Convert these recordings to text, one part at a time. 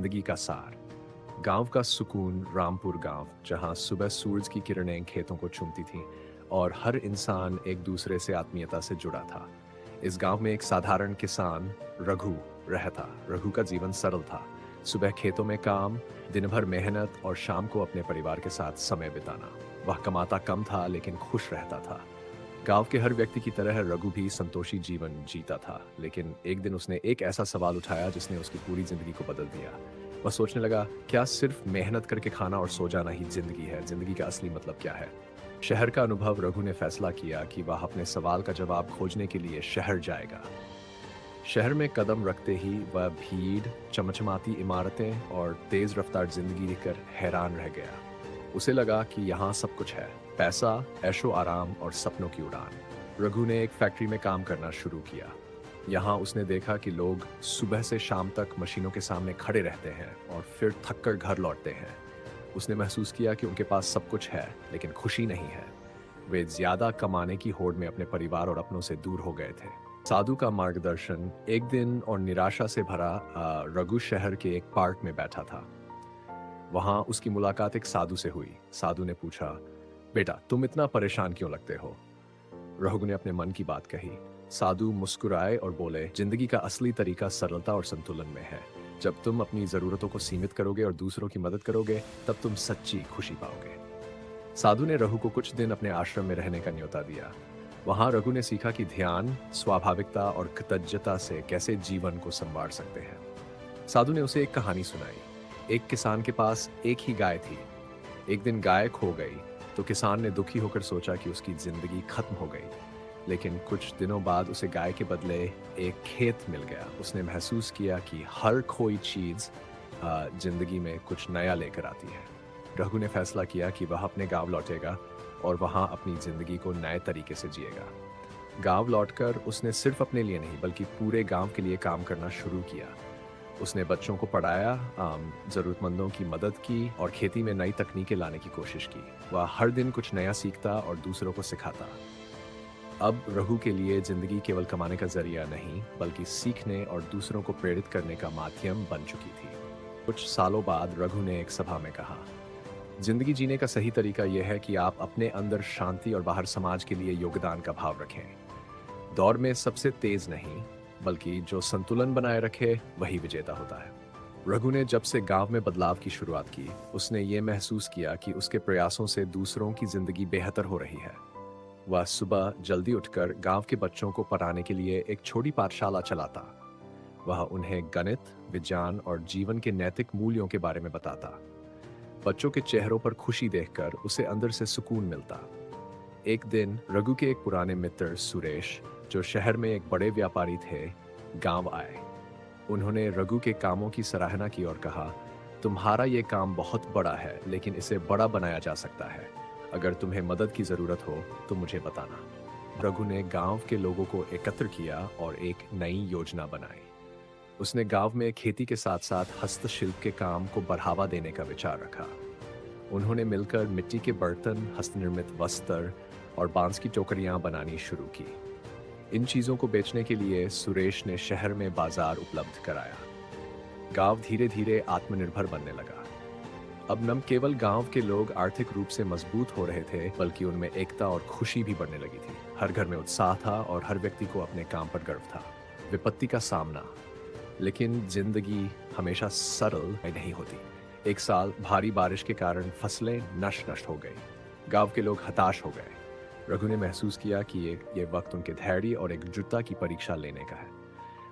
जिंदगी का सार। गांव का सुकून, रामपुर गांव, जहां सुबह सूरज की किरणें खेतों को चूमती थीं और हर इंसान एक दूसरे से आत्मीयता से जुड़ा था। इस गांव में एक साधारण किसान रघु रहता। रघु का जीवन सरल था। सुबह खेतों में काम, दिन भर मेहनत और शाम को अपने परिवार के साथ समय बिताना। वह कमाता कम था लेकिन खुश रहता था। गांव के हर व्यक्ति की तरह रघु भी संतोषी जीवन जीता था, लेकिन एक दिन उसने एक ऐसा सवाल उठाया जिसने उसकी पूरी जिंदगी को बदल दिया। वह सोचने लगा, क्या सिर्फ मेहनत करके खाना और सो जाना ही जिंदगी है? जिंदगी का असली मतलब क्या है? शहर का अनुभव। रघु ने फैसला किया कि वह अपने सवाल का जवाब खोजने के लिए शहर जाएगा। शहर में कदम रखते ही वह भीड़, चमचमाती इमारतें और तेज रफ्तार जिंदगी देखकर हैरान रह गया। उसे लगा कि यहाँ सब कुछ है, पैसा, ऐशो आराम और सपनों की उड़ान। रघु ने एक फैक्ट्री में काम करना शुरू किया। यहाँ उसने देखा कि लोग सुबह से शाम तक मशीनों के सामने खड़े रहते हैं और फिर थककर घर लौटते हैं। उसने महसूस किया कि उनके पास सब कुछ है लेकिन खुशी नहीं है। वे ज्यादा कमाने की होड़ में अपने परिवार और अपनों से दूर हो गए थे। साधु का मार्गदर्शन। एक दिन और निराशा से भरा रघु शहर के एक पार्क में बैठा था। वहां उसकी मुलाकात एक साधु से हुई। साधु ने पूछा, बेटा तुम इतना परेशान क्यों लगते हो? रघु ने अपने मन की बात कही। साधु मुस्कुराए और बोले, जिंदगी का असली तरीका सरलता और संतुलन में है। जब तुम अपनी जरूरतों को सीमित करोगे और दूसरों की मदद करोगे, तब तुम सच्ची खुशी पाओगे। साधु ने रघु को कुछ दिन अपने आश्रम में रहने का न्योता दिया। वहां रघु ने सीखा कि ध्यान, स्वाभाविकता और कृतज्ञता से कैसे जीवन को संवार सकते हैं। साधु ने उसे एक कहानी सुनाई। एक किसान के पास एक ही गाय थी। एक दिन गाय खो गई तो किसान ने दुखी होकर सोचा कि उसकी जिंदगी खत्म हो गई। लेकिन कुछ दिनों बाद उसे गाय के बदले एक खेत मिल गया। उसने महसूस किया कि हर खोई चीज जिंदगी में कुछ नया लेकर आती है। रघु ने फैसला किया कि वह अपने गांव लौटेगा और वहां अपनी जिंदगी को नए तरीके से जिएगा। गांव लौटकर उसने सिर्फ अपने लिए नहीं बल्कि पूरे गांव के लिए काम करना शुरू किया। उसने बच्चों को पढ़ाया, जरूरतमंदों की मदद की और खेती में नई तकनीकें लाने की कोशिश की। वह हर दिन कुछ नया सीखता और दूसरों को सिखाता। अब रघु के लिए जिंदगी केवल कमाने का जरिया नहीं बल्कि सीखने और दूसरों को प्रेरित करने का माध्यम बन चुकी थी। कुछ सालों बाद रघु ने एक सभा में कहा, जिंदगी जीने का सही तरीका यह है कि आप अपने अंदर शांति और बाहर समाज के लिए योगदान का भाव रखें। दौर में सबसे तेज नहीं बल्कि जो संतुलन बनाए रखे वही विजेता होता है। रघु ने जब से गांव में बदलाव की शुरुआत की, उसने ये महसूस किया कि उसके प्रयासों से दूसरों की जिंदगी बेहतर हो रही है। वह सुबह जल्दी उठकर गांव के बच्चों को पढ़ाने के लिए एक छोटी पाठशाला चलाता। वह उन्हें गणित, विज्ञान और जीवन के नैतिक मूल्यों के बारे में बताता। बच्चों के चेहरों पर खुशी देखकर उसे अंदर से सुकून मिलता। एक दिन रघु के एक पुराने मित्र सुरेश, जो शहर में एक बड़े व्यापारी थे, गांव आए। उन्होंने रघु के कामों की सराहना की और कहा, तुम्हारा ये काम बहुत बड़ा है लेकिन इसे बड़ा बनाया जा सकता है। अगर तुम्हें मदद की जरूरत हो तो मुझे बताना। रघु ने गांव के लोगों को एकत्र किया और एक नई योजना बनाई। उसने गांव में खेती के साथ साथ हस्तशिल्प के काम को बढ़ावा देने का विचार रखा। उन्होंने मिलकर मिट्टी के बर्तन, हस्तनिर्मित वस्त्र और बांस की टोकरियां बनानी शुरू की। इन चीजों को बेचने के लिए सुरेश ने शहर में बाजार उपलब्ध कराया। गांव धीरे धीरे आत्मनिर्भर बनने लगा। अब न केवल गांव के लोग आर्थिक रूप से मजबूत हो रहे थे बल्कि उनमें एकता और खुशी भी बढ़ने लगी थी। हर घर में उत्साह था और हर व्यक्ति को अपने काम पर गर्व था। विपत्ति का सामना। लेकिन जिंदगी हमेशा सरल नहीं होती। एक साल भारी बारिश के कारण फसलें नष्ट हो गई। गांव के लोग हताश हो गए। रघु ने महसूस किया कि ये वक्त उनके धैर्य और एकजुटता की परीक्षा लेने का है।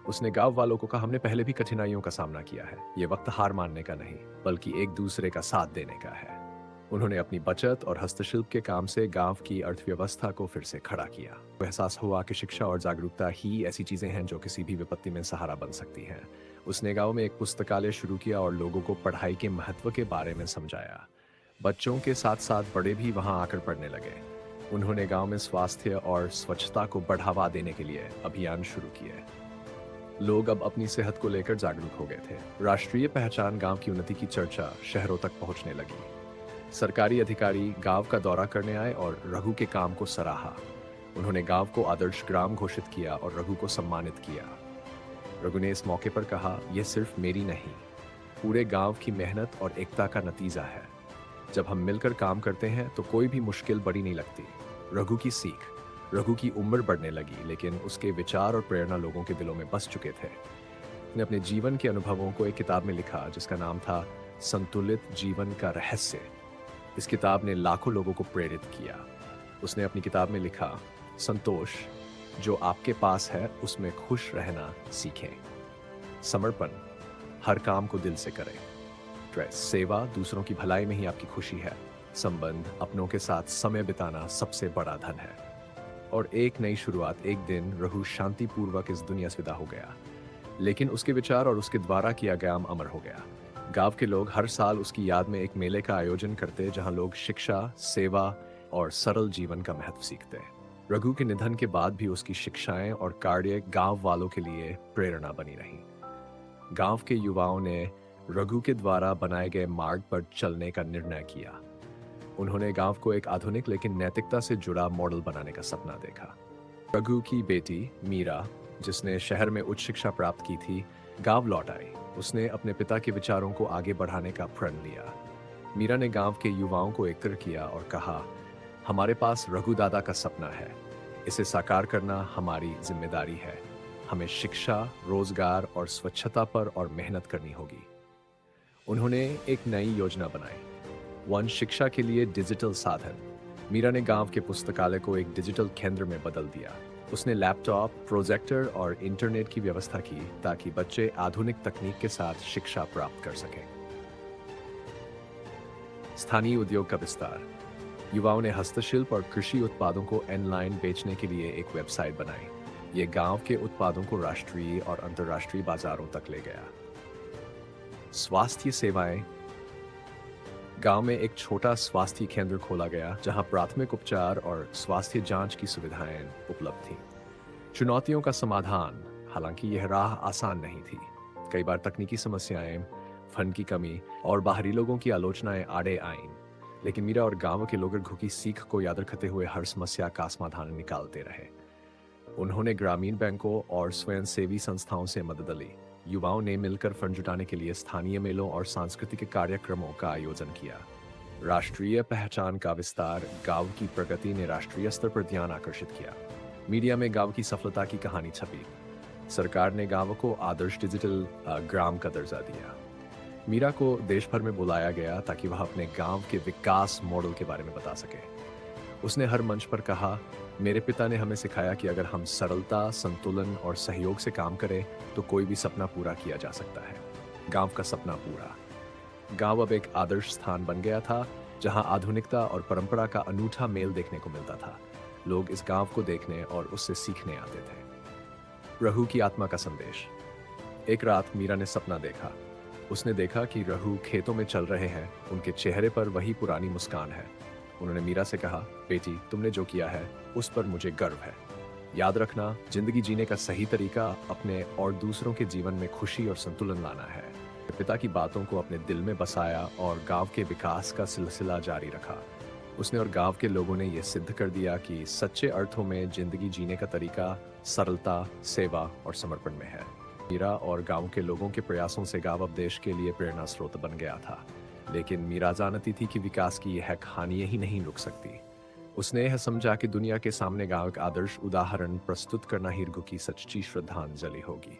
उसने गांव वालों को कहा, हमने पहले भी कठिनाइयों का सामना किया है। ये वक्त हार मानने का नहीं बल्कि एक दूसरे का साथ देने का है। उन्होंने अपनी बचत और हस्तशिल्प के काम से गांव की अर्थव्यवस्था को फिर से खड़ा किया। एहसास हुआ कि शिक्षा और जागरूकता ही ऐसी चीजें हैं जो किसी भी विपत्ति में सहारा बन सकती हैं। उसने गांव में एक पुस्तकालय शुरू किया और लोगों को पढ़ाई के महत्व के बारे में समझाया। बच्चों के साथ साथ बड़े भी वहां आकर पढ़ने लगे। उन्होंने गांव में स्वास्थ्य और स्वच्छता को बढ़ावा देने के लिए अभियान शुरू किए। लोग अब अपनी सेहत को लेकर जागरूक हो गए थे। राष्ट्रीय पहचान, गांव की उन्नति की चर्चा शहरों तक पहुंचने लगी। सरकारी अधिकारी गांव का दौरा करने आए और रघु के काम को सराहा। उन्होंने गांव को आदर्श ग्राम घोषित किया और रघु को सम्मानित किया। रघु ने इस मौके पर कहा, यह सिर्फ मेरी नहीं पूरे गांव की मेहनत और एकता का नतीजा है। जब हम मिलकर काम करते हैं तो कोई भी मुश्किल बड़ी नहीं लगती। रघु की सीख। रघु की उम्र बढ़ने लगी, लेकिन उसके विचार और प्रेरणा लोगों के दिलों में बस चुके थे। उसने अपने जीवन के अनुभवों को एक किताब में लिखा जिसका नाम था संतुलित जीवन का रहस्य। इस किताब ने लाखों लोगों को प्रेरित किया। उसने अपनी किताब में लिखा, संतोष जो आपके पास है उसमें खुश रहना सीखें। समर्पण, हर काम को दिल से करें। सेवा, दूसरों की भलाई में ही आपकी खुशी है। संबंध, अपनों के साथ समय बिताना सबसे बड़ा धन है। और एक नई शुरुआत। एक दिन रघु शांतिपूर्वक इस दुनिया से विदा हो गया, लेकिन उसके विचार और उसके द्वारा किया गया काम अमर हो गया। गांव के लोग हर साल उसकी याद में एक मेले का आयोजन करते जहां लोग शिक्षा, सेवा और सरल जीवन का महत्व सीखते। रघु के निधन के बाद भी उसकी शिक्षाएं और कार्य गांव वालों के लिए प्रेरणा बनी रही। गांव के युवाओं ने रघु के द्वारा बनाए गए मार्ग पर चलने का निर्णय किया। उन्होंने गांव को एक आधुनिक लेकिन नैतिकता से जुड़ा मॉडल बनाने का सपना देखा। रघु की बेटी मीरा, जिसने शहर में उच्च शिक्षा प्राप्त की थी, गांव लौट आई। उसने अपने पिता के विचारों को आगे बढ़ाने का प्रण लिया। मीरा ने गांव के युवाओं को एकत्र किया और कहा, हमारे पास रघु दादा का सपना है, इसे साकार करना हमारी जिम्मेदारी है। हमें शिक्षा, रोजगार और स्वच्छता पर और मेहनत करनी होगी। उन्होंने एक नई योजना बनाई, वन शिक्षा के लिए डिजिटल साधन। मीरा ने गांव के पुस्तकालय को एक डिजिटल केंद्र में बदल दिया। उसने लैपटॉप, प्रोजेक्टर और इंटरनेट की व्यवस्था की ताकि बच्चे आधुनिक तकनीक के साथ शिक्षा प्राप्त कर सकें। स्थानीय उद्योग का विस्तार। युवाओं ने हस्तशिल्प और कृषि उत्पादों को ऑनलाइन बेचने के लिए एक वेबसाइट बनाई। ये गांव के उत्पादों को राष्ट्रीय और अंतर्राष्ट्रीय बाजारों तक ले गया। स्वास्थ्य सेवाएं। गांव में एक छोटा स्वास्थ्य केंद्र खोला गया जहां प्राथमिक उपचार और स्वास्थ्य जांच की सुविधाएं उपलब्ध थीं। चुनौतियों का समाधान। हालांकि यह राह आसान नहीं थी। कई बार तकनीकी समस्याएं, फंड की कमी और बाहरी लोगों की आलोचनाएं आड़े आईं, लेकिन मीरा और गांव के लोग रघु की सीख को याद रखते हुए हर समस्या का समाधान निकालते रहे। उन्होंने ग्रामीण बैंकों और स्वयंसेवी संस्थाओं से मदद ली। युवाओं ने मिलकर फंड जुटाने के लिए स्थानीय मेलों और सांस्कृतिक कार्यक्रमों का आयोजन किया। राष्ट्रीय पहचान का विस्तार। गांव की प्रगति ने राष्ट्रीय स्तर पर ध्यान आकर्षित किया। मीडिया में गांव की सफलता की कहानी छपी। सरकार ने गांव को आदर्श डिजिटल ग्राम का दर्जा दिया। मीरा को देश भर में बुलाया गया ताकि वह अपने गांव के विकास मॉडल के बारे में बता सके। उसने हर मंच पर कहा, मेरे पिता ने हमें सिखाया कि अगर हम सरलता, संतुलन और सहयोग से काम करें तो कोई भी सपना पूरा किया जा सकता है। गांव का सपना पूरा। गांव अब एक आदर्श स्थान बन गया था जहां आधुनिकता और परंपरा का अनूठा मेल देखने को मिलता था। लोग इस गांव को देखने और उससे सीखने आते थे। रघु की आत्मा का संदेश। एक रात मीरा ने सपना देखा। उसने देखा कि रघु खेतों में चल रहे हैं। उनके चेहरे पर वही पुरानी मुस्कान है। उन्होंने मीरा से कहा, बेटी, तुमने जो किया है उस पर मुझे गर्व है। याद रखना, जिंदगी जीने का सही तरीका अपने और दूसरों के जीवन में खुशी और संतुलन लाना है। पिता की बातों को अपने दिल में बसाया और गांव के विकास का सिलसिला जारी रखा। उसने और गांव के लोगों ने यह सिद्ध कर दिया कि सच्चे अर्थों में जिंदगी जीने का तरीका सरलता, सेवा और समर्पण में है। मीरा और गांव के लोगों के प्रयासों से गांव अब देश के लिए प्रेरणा स्रोत बन गया था। लेकिन मीरा जानती थी कि विकास की यह कहानी ही नहीं रुक सकती। उसने यह समझा कि दुनिया के सामने गांव एक आदर्श उदाहरण प्रस्तुत करना ही रघु की सच्ची श्रद्धांजलि होगी।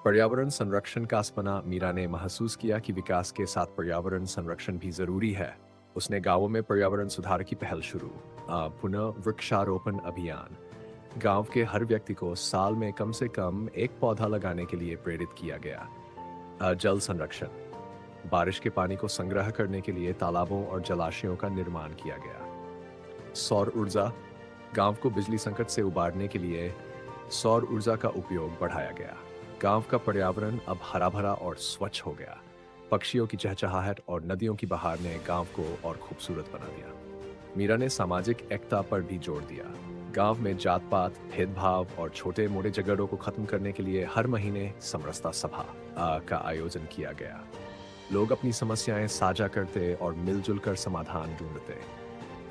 पर्यावरण संरक्षण का सपना। मीरा ने महसूस किया कि विकास के साथ पर्यावरण संरक्षण भी जरूरी है। उसने गांवों में पर्यावरण सुधार की पहल शुरू। पुनः वृक्षारोपण अभियान। गांव के हर व्यक्ति को साल में कम से कम एक पौधा लगाने के लिए प्रेरित किया गया। जल संरक्षण। बारिश के पानी को संग्रह करने के लिए तालाबों और जलाशयों का निर्माण किया गया। सौर ऊर्जा। गांव को बिजली संकट से उबारने के लिए सौर ऊर्जा का उपयोग बढ़ाया गया। गांव का पर्यावरण अब हरा भरा और स्वच्छ हो गया। पक्षियों की चहचहाहट और नदियों की बहार ने गांव को और खूबसूरत बना दिया। मीरा ने सामाजिक एकता पर भी जोर दिया। गांव में जात पात, भेदभाव और छोटे मोटे झगड़ों को खत्म करने के लिए हर महीने समरसता सभा का आयोजन किया गया। लोग अपनी समस्याएं साझा करते और मिलजुल कर समाधान ढूंढते।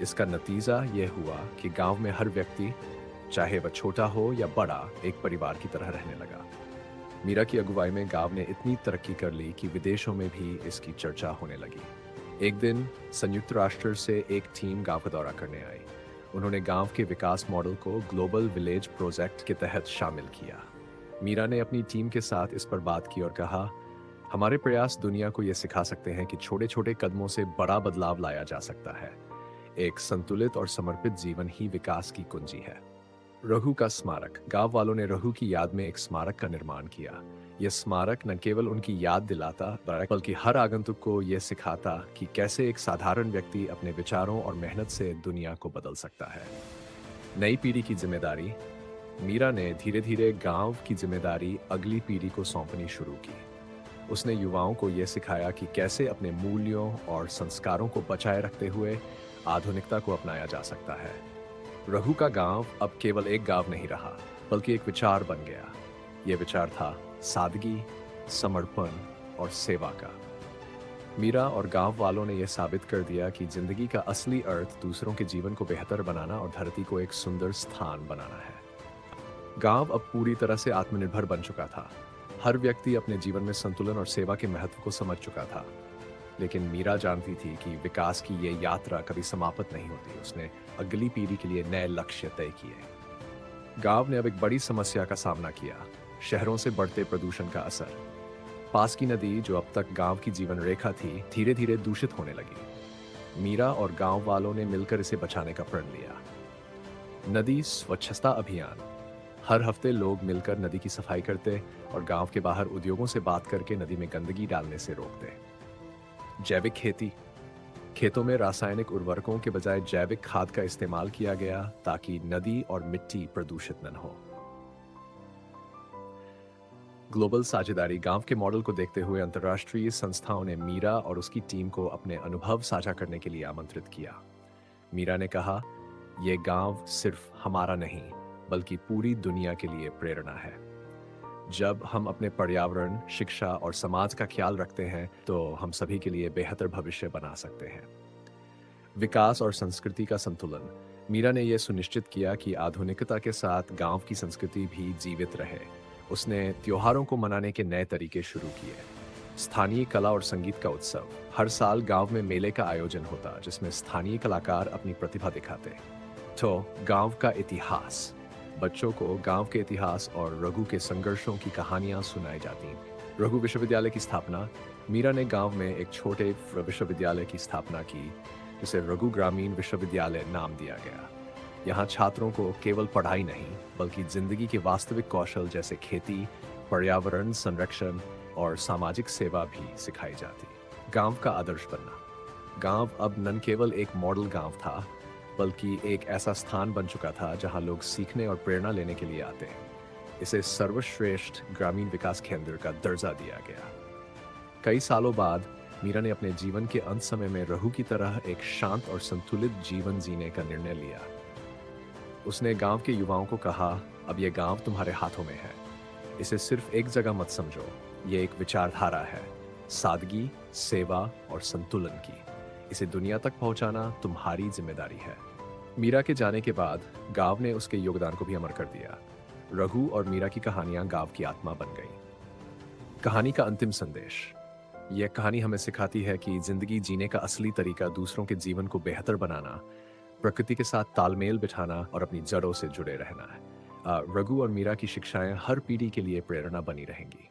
इसका नतीजा यह हुआ कि गांव में हर व्यक्ति, चाहे वह छोटा हो या बड़ा, एक परिवार की तरह रहने लगा। मीरा की अगुवाई में गांव ने इतनी तरक्की कर ली कि विदेशों में भी इसकी चर्चा होने लगी। एक दिन संयुक्त राष्ट्र से एक टीम गांव का दौरा करने आई। उन्होंने गांव के विकास मॉडल को ग्लोबल विलेज प्रोजेक्ट के तहत शामिल किया। मीरा ने अपनी टीम के साथ इस पर बात की और कहा, हमारे प्रयास दुनिया को यह सिखा सकते हैं कि छोटे छोटे कदमों से बड़ा बदलाव लाया जा सकता है। एक संतुलित और समर्पित जीवन ही विकास की कुंजी है। रघु का स्मारक। गांव वालों ने रघु की याद में एक स्मारक का निर्माण किया। यह स्मारक न केवल उनकी याद दिलाता बल्कि हर आगंतुक को यह सिखाता कि कैसे एक साधारण व्यक्ति अपने विचारों और मेहनत से दुनिया को बदल सकता है। नई पीढ़ी की जिम्मेदारी। मीरा ने धीरे धीरे गांव की जिम्मेदारी अगली पीढ़ी को सौंपनी शुरू की। उसने युवाओं को यह सिखाया कि कैसे अपने मूल्यों और संस्कारों को बचाए रखते हुए आधुनिकता को अपनाया जा सकता है। रघु का गांव अब केवल एक गांव नहीं रहा, बल्कि एक विचार बन गया। यह विचार था सादगी, समर्पण और सेवा का। मीरा और गांव वालों ने यह साबित कर दिया कि जिंदगी का असली अर्थ दूसरों के जीवन को बेहतर बनाना और धरती को एक सुंदर स्थान बनाना है। गांव अब पूरी तरह से आत्मनिर्भर बन चुका था। हर व्यक्ति अपने जीवन में संतुलन और सेवा के महत्व को समझ चुका था। लेकिन मीरा जानती थी कि विकास की ये यात्रा कभी समाप्त नहीं होती। उसने अगली पीढ़ी के लिए नए लक्ष्य तय किए। गांव ने अब एक बड़ी समस्या का सामना किया, शहरों से बढ़ते प्रदूषण का असर। पास की नदी, जो अब तक गांव की जीवन रेखा थी, धीरे धीरे दूषित होने लगी। मीरा और गांव वालों ने मिलकर इसे बचाने का प्रण लिया। नदी स्वच्छता अभियान। हर हफ्ते लोग मिलकर नदी की सफाई करते और गांव के बाहर उद्योगों से बात करके नदी में गंदगी डालने से रोकते। जैविक खेती। खेतों में रासायनिक उर्वरकों के बजाय जैविक खाद का इस्तेमाल किया गया ताकि नदी और मिट्टी प्रदूषित न हो। ग्लोबल साझेदारी। गांव के मॉडल को देखते हुए अंतर्राष्ट्रीय संस्थाओं ने मीरा और उसकी टीम को अपने अनुभव साझा करने के लिए आमंत्रित किया। मीरा ने कहा, यह गांव सिर्फ हमारा नहीं बल्कि पूरी दुनिया के लिए प्रेरणा है। जब हम अपने पर्यावरण, शिक्षा और समाज का ख्याल रखते हैं तो हम सभी के लिए बेहतर भविष्य बना सकते हैं। विकास और संस्कृति का संतुलन। मीरा ने यह सुनिश्चित किया कि आधुनिकता के साथ गांव की संस्कृति भी जीवित रहे। उसने त्योहारों को मनाने के नए तरीके शुरू किए। स्थानीय कला और संगीत का उत्सव। हर साल गांव में मेले का आयोजन होता जिसमें स्थानीय कलाकार अपनी प्रतिभा दिखाते। तो गांव का इतिहास। बच्चों को गांव के इतिहास और रघु के संघर्षों की कहानियां सुनाई जाती। रघु विश्वविद्यालय की स्थापना। मीरा ने गांव में एक छोटे विश्वविद्यालय की स्थापना की जिसे रघु ग्रामीण विश्वविद्यालय नाम दिया गया। यहाँ छात्रों को केवल पढ़ाई नहीं बल्कि जिंदगी के वास्तविक कौशल जैसे खेती, पर्यावरण संरक्षण और सामाजिक सेवा भी सिखाई जाती। गांव का आदर्श बनना। गांव अब न केवल एक मॉडल गांव था बल्कि एक ऐसा स्थान बन चुका था जहां लोग सीखने और प्रेरणा लेने के लिए आते हैं। इसे सर्वश्रेष्ठ ग्रामीण विकास केंद्र का दर्जा दिया गया। कई सालों बाद मीरा ने अपने जीवन के अंत समय में रघु की तरह एक शांत और संतुलित जीवन जीने का निर्णय लिया। उसने गांव के युवाओं को कहा, अब यह गांव तुम्हारे हाथों में है। इसे सिर्फ एक जगह मत समझो, यह एक विचारधारा है, सादगी, सेवा और संतुलन की। इसे दुनिया तक पहुंचाना तुम्हारी जिम्मेदारी है। मीरा के जाने के बाद गांव ने उसके योगदान को भी अमर कर दिया। रघु और मीरा की कहानियां गांव की आत्मा बन गई। कहानी का अंतिम संदेश। यह कहानी हमें सिखाती है कि जिंदगी जीने का असली तरीका दूसरों के जीवन को बेहतर बनाना, प्रकृति के साथ तालमेल बिठाना और अपनी जड़ों से जुड़े रहना है। रघु और मीरा की शिक्षाएं हर पीढ़ी के लिए प्रेरणा बनी रहेंगी।